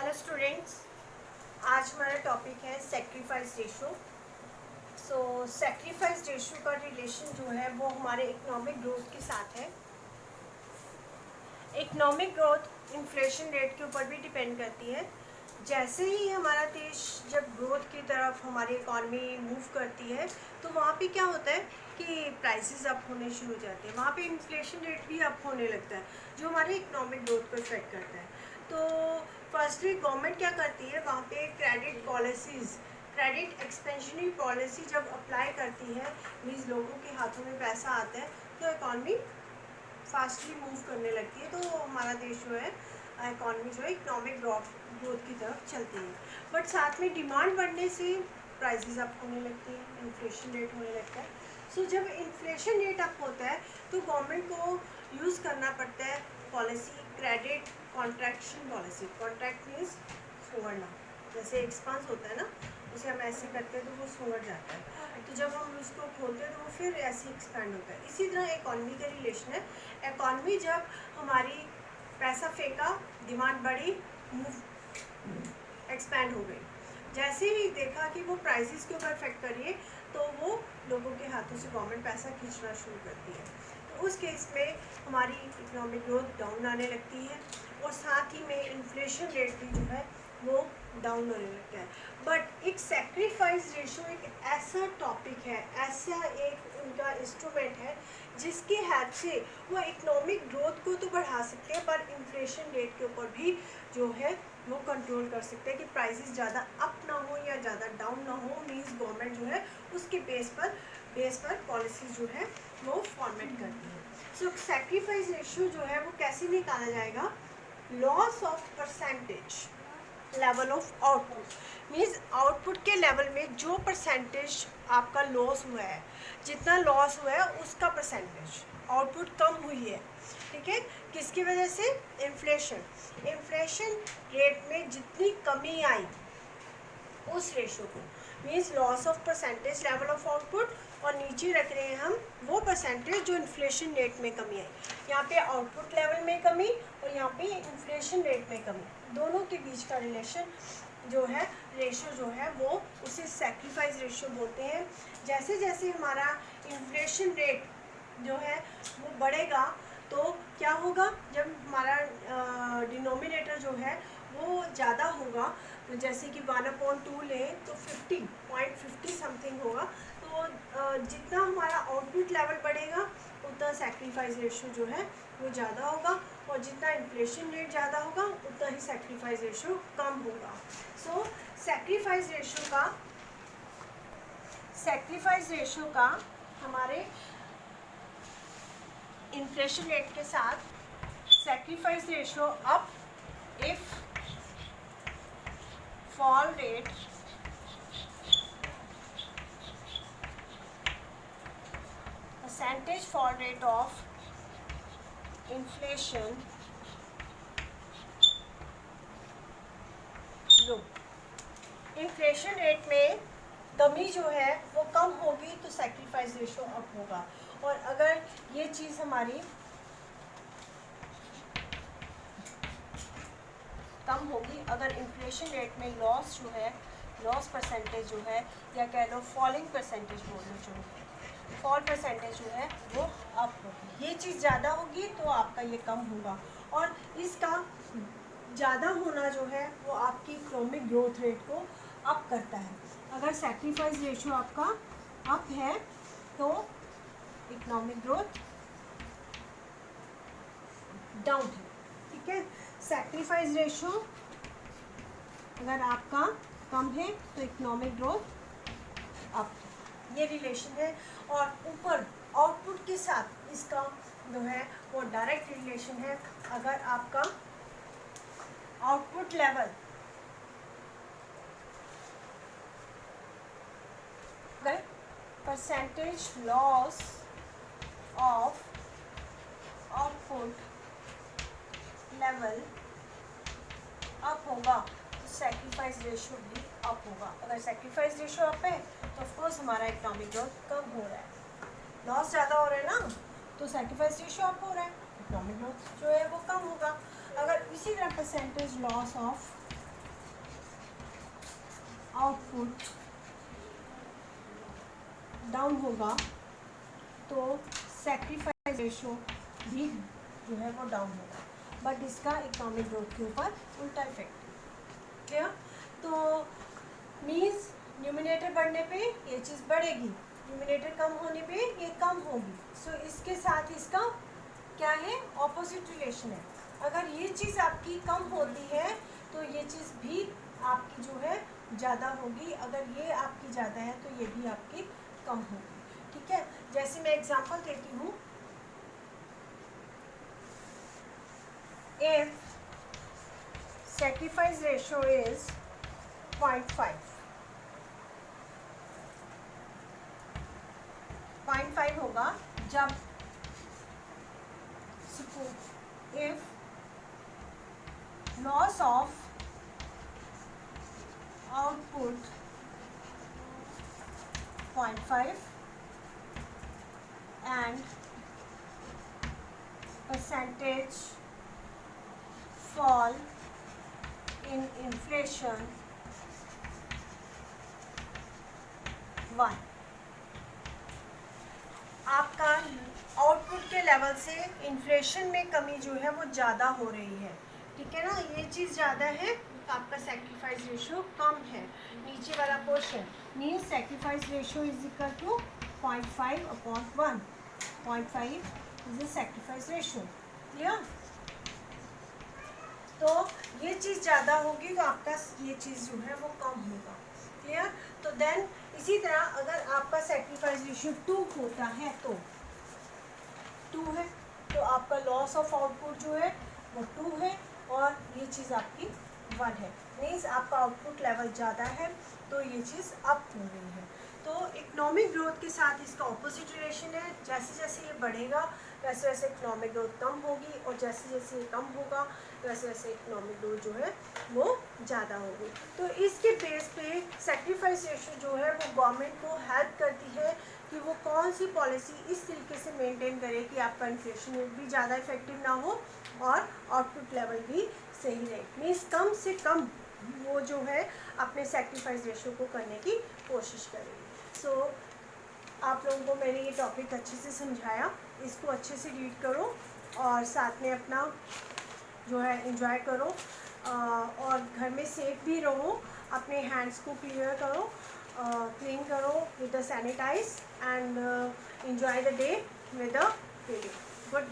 Hello students, आज हमारा topic है सेक्रीफाइस रेशो। सो सेक्रीफाइस रेशो का रिलेशन जो है वो हमारे इकोनॉमिक ग्रोथ के साथ है। इकोनॉमिक ग्रोथ इन्फ्लेशन रेट के ऊपर भी डिपेंड करती है। जैसे ही हमारा देश जब ग्रोथ की तरफ हमारी इकॉनमी मूव करती है तो वहाँ पे क्या होता है कि प्राइसेस अप होने शुरू हो जाते हैं, वहाँ पे इन्फ्लेशन रेट भी अप होने लगता है जो हमारे इकोनॉमिक ग्रोथ को इफेक्ट करता है। तो फर्स्टली गवर्नमेंट क्या करती है, वहाँ पे credit policies, credit expansionary policy जब अप्लाई करती है, मीन्स लोगों के हाथों में पैसा आता है तो इकॉनमी फास्टली मूव करने लगती है। तो हमारा देश जो है इकॉनमी जो है इकोनॉमिक ग्रोथ की तरफ चलती है। बट साथ में डिमांड बढ़ने से प्राइसेस अप होने लगती है, इन्फ्लेशन रेट होने लगता है। सो जब इन्फ्लेशन रेट अप होता है तो गवर्नमेंट को यूज़ करना पड़ता है policy, credit contraction policy. Contract means छोड़ना, जैसे एक्सपांस होता है ना, उसे हम ऐसे करते हैं तो वो सुंगड़ जाता है, तो जब हम उसको खोलते हैं तो वो फिर ऐसे एक्सपैंड होता है। इसी तरह इकॉनमी का रिलेशन है। इकॉनमी जब हमारी पैसा फेंका, डिमांड बढ़ी, मूव एक्सपैंड हो गई, जैसे ही देखा कि वो प्राइसेस के ऊपर इफेक्ट करिए तो वो लोगों के हाथों से गवर्नमेंट पैसा खींचना शुरू करती है। तो उस केस में हमारी इकोनॉमिक ग्रोथ डाउन आने लगती है और साथ ही में इन्फ्लेशन रेट भी जो है वो डाउन होने लगता है। बट एक सेक्रीफाइस रेशो एक ऐसा टॉपिक है, ऐसा एक उनका इंस्ट्रूमेंट है जिसकी हेल्प से वो इकोनॉमिक ग्रोथ को तो बढ़ा सकते हैं पर इन्फ्लेशन रेट के ऊपर भी जो है वो कंट्रोल कर सकते हैं कि प्राइसेस ज़्यादा अप ना हो या ज़्यादा डाउन ना हो। मीन्स गवर्नमेंट जो है उसके बेस पर पॉलिसीज जो है वो फॉर्मेट करती है। सो सेक्रीफाइस रेशियो जो है वो कैसे निकाला जाएगा, loss of percentage level of output, means output के लेवल में जो परसेंटेज आपका लॉस हुआ है, जितना लॉस हुआ है उसका परसेंटेज, आउटपुट कम हुई है, ठीक है, किसकी वजह से, इन्फ्लेशन रेट में जितनी कमी आई उस रेशो को, means loss of percentage level of output, और नीचे रख रहे हैं हम वो परसेंटेज जो इन्फ्लेशन रेट में कमी आई। यहाँ पे आउटपुट लेवल में कमी और यहाँ पे इन्फ्लेशन रेट में कमी, दोनों के बीच का रिलेशन जो है, रेशो जो है वो उसे सेक्रीफाइस रेशो बोलते हैं। जैसे जैसे हमारा इन्फ्लेशन रेट जो है वो बढ़ेगा तो क्या होगा, जब हमारा डिनोमिनेटर जो है वो ज़्यादा होगा, तो जैसे कि 1/2 लें तो 50.50 समथिंग होगा, तो जितना हमारा आउटपुट लेवल बढ़ेगा उतना सेक्रीफाइस रेशो जो है वो ज़्यादा होगा, और जितना इन्फ्लेशन रेट ज़्यादा होगा उतना ही सेक्रीफाइस रेशो कम होगा। सो सेक्रीफाइस रेशो का हमारे इन्फ्लेशन रेट के साथ sacrifice ratio up if fall rate percentage fall rate of inflation low, inflation rate में कमी जो है वो कम होगी तो सेक्रीफाइस रेशो अप होगा। और अगर ये चीज़ हमारी कम होगी, अगर इन्फ्लेशन रेट में लॉस जो है, लॉस परसेंटेज जो है, या कह लो फॉलिंग परसेंटेज बोल लो, जो फॉल परसेंटेज जो है वो अप होगी। ये चीज़ ज़्यादा होगी तो आपका ये कम होगा, और इसका ज़्यादा होना जो है वो आपकी इकोनॉमिक ग्रोथ रेट को अप करता है। अगर सेक्रीफाइस रेशो आपका अप है तो इकोनॉमिक ग्रोथ डाउन है, ठीक है। सेक्रीफाइस रेशो अगर आपका कम है तो इकोनॉमिक ग्रोथ अप, ये रिलेशन है। और ऊपर आउटपुट के साथ इसका जो है वो डायरेक्ट रिलेशन है। अगर आपका आउटपुट लेवल अगर percentage loss of output level up होगा तो सेक्रीफाइस रेशो भी अप होगा। अगर सेक्रीफाइस रेशो अप है तो ऑफकोर्स हमारा इकोनॉमिक ग्रोथ कम हो रहा है, लॉस ज़्यादा हो रहा है ना, तो सेक्रीफाइस रेशो अप हो रहा है, इकोनॉमिक ग्रोथ जो है वो कम होगा। अगर इसी तरह percentage loss of output down होगा तो सेक्रीफाइस रेशो भी जो है वो डाउन होगा, बट इसका इकोनॉमिक ग्रोथ के ऊपर उल्टा इफेक्ट। क्लियर? तो मीन्स न्यूमिनेटर बढ़ने पे ये चीज़ बढ़ेगी, न्यूमिनेटर कम होने पे ये कम होगी। सो इसके साथ इसका क्या है, ऑपोजिट रिलेशन है। अगर ये चीज़ आपकी कम होती है तो ये चीज़ भी आपकी जो है ज़्यादा होगी, अगर ये आपकी ज़्यादा है तो ये भी आपकी कम होगी। ठीक है, जैसे मैं एग्जांपल देती हूँ, इफ sacrifice ratio is 0.5, 0.5 होगा जब if loss of output 0.5 and percentage fall in inflation 1, आपका आउटपुट के लेवल से इन्फ्लेशन में कमी जो है वो ज़्यादा हो रही है। ठीक है ना, ये चीज़ ज़्यादा है तो आपका सेक्रीफाइस रेशियो कम है। नीचे वाला portion means sacrifice ratio is equal to 0.5/1, 0.5 is the sacrifice ratio. Clear? तो ये चीज़ ज़्यादा होगी तो आपका ये चीज़ जो है वो कम होगा। क्लियर? तो देन इसी तरह अगर आपका सेक्रीफाइस रेशियो 2 होता है तो 2 है तो आपका लॉस ऑफ आउटपुट जो है वो 2 है और ये चीज़ आपकी 1 है। मीन्स आपका आउटपुट लेवल ज़्यादा है तो ये चीज़ अप हो रही है। तो इकोनॉमिक ग्रोथ के साथ इसका ऑपोजिट रिलेशन है, जैसे जैसे ये बढ़ेगा वैसे वैसे इकोनॉमिक ग्रोथ कम होगी और जैसे जैसे ये कम होगा वैसे वैसे इकोनॉमिक ग्रोथ जो है वो ज़्यादा होगी। तो इसके बेस पे सेक्रीफाइस रेशियो जो है वो गवर्नमेंट को हेल्प करती है कि वो कौन सी पॉलिसी इस तरीके से मेंटेन करे कि आपका इन्फ्लेशन भी ज़्यादा इफेक्टिव ना हो और आउटपुट लेवल भी सही रहे। मीन्स कम से कम वो जो है अपने सेक्रीफाइस रेशियो को करने की कोशिश करेगी। सो आप लोगों को मैंने ये टॉपिक अच्छे से समझाया, इसको अच्छे से रीड करो और साथ में अपना जो है एंजॉय करो और घर में सेफ भी रहो, अपने हैंड्स को क्लीन करो with the sanitise and enjoy the day with the video.